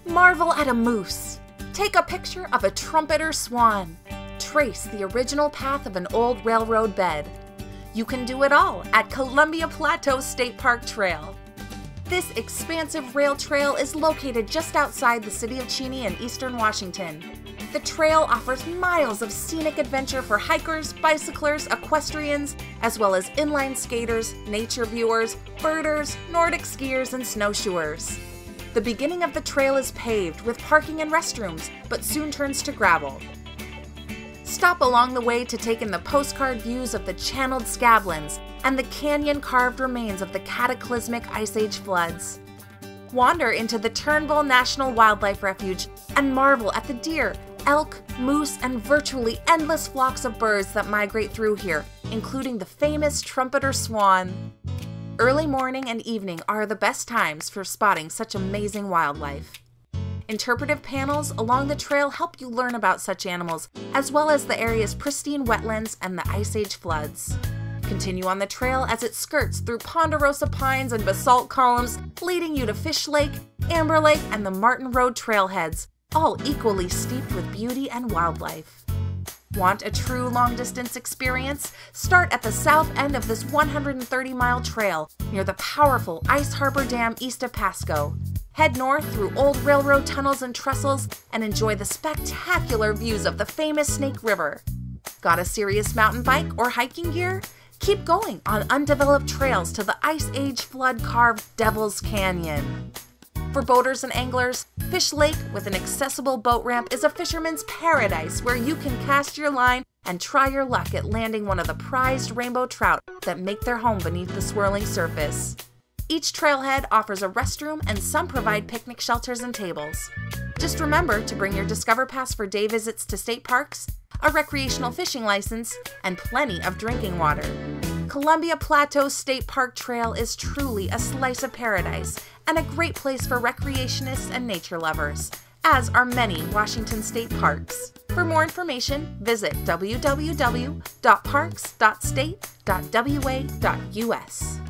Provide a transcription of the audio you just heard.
Marvel at a moose. Take a picture of a trumpeter swan. Trace the original path of an old railroad bed. You can do it all at Columbia Plateau State Park Trail. This expansive rail trail is located just outside the city of Cheney in eastern Washington. The trail offers miles of scenic adventure for hikers, bicyclers, equestrians, as well as inline skaters, nature viewers, birders, Nordic skiers, and snowshoers. The beginning of the trail is paved with parking and restrooms, but soon turns to gravel. Stop along the way to take in the postcard views of the channeled scablands and the canyon-carved remains of the cataclysmic Ice Age floods. Wander into the Turnbull National Wildlife Refuge and marvel at the deer, elk, moose, and virtually endless flocks of birds that migrate through here, including the famous trumpeter swan. Early morning and evening are the best times for spotting such amazing wildlife. Interpretive panels along the trail help you learn about such animals, as well as the area's pristine wetlands and the Ice Age floods. Continue on the trail as it skirts through ponderosa pines and basalt columns, leading you to Fish Lake, Amber Lake, and the Martin Road trailheads, all equally steeped with beauty and wildlife. Want a true long-distance experience? Start at the south end of this 130-mile trail near the powerful Ice Harbor Dam east of Pasco. Head north through old railroad tunnels and trestles and enjoy the spectacular views of the famous Snake River. Got a serious mountain bike or hiking gear? Keep going on undeveloped trails to the Ice Age flood-carved Devil's Canyon. For boaters and anglers, Fish Lake with an accessible boat ramp is a fisherman's paradise where you can cast your line and try your luck at landing one of the prized rainbow trout that make their home beneath the swirling surface. Each trailhead offers a restroom and some provide picnic shelters and tables. Just remember to bring your Discover Pass for day visits to state parks, a recreational fishing license, and plenty of drinking water. Columbia Plateau State Park Trail is truly a slice of paradise and a great place for recreationists and nature lovers, as are many Washington state parks. For more information, visit www.parks.state.wa.us.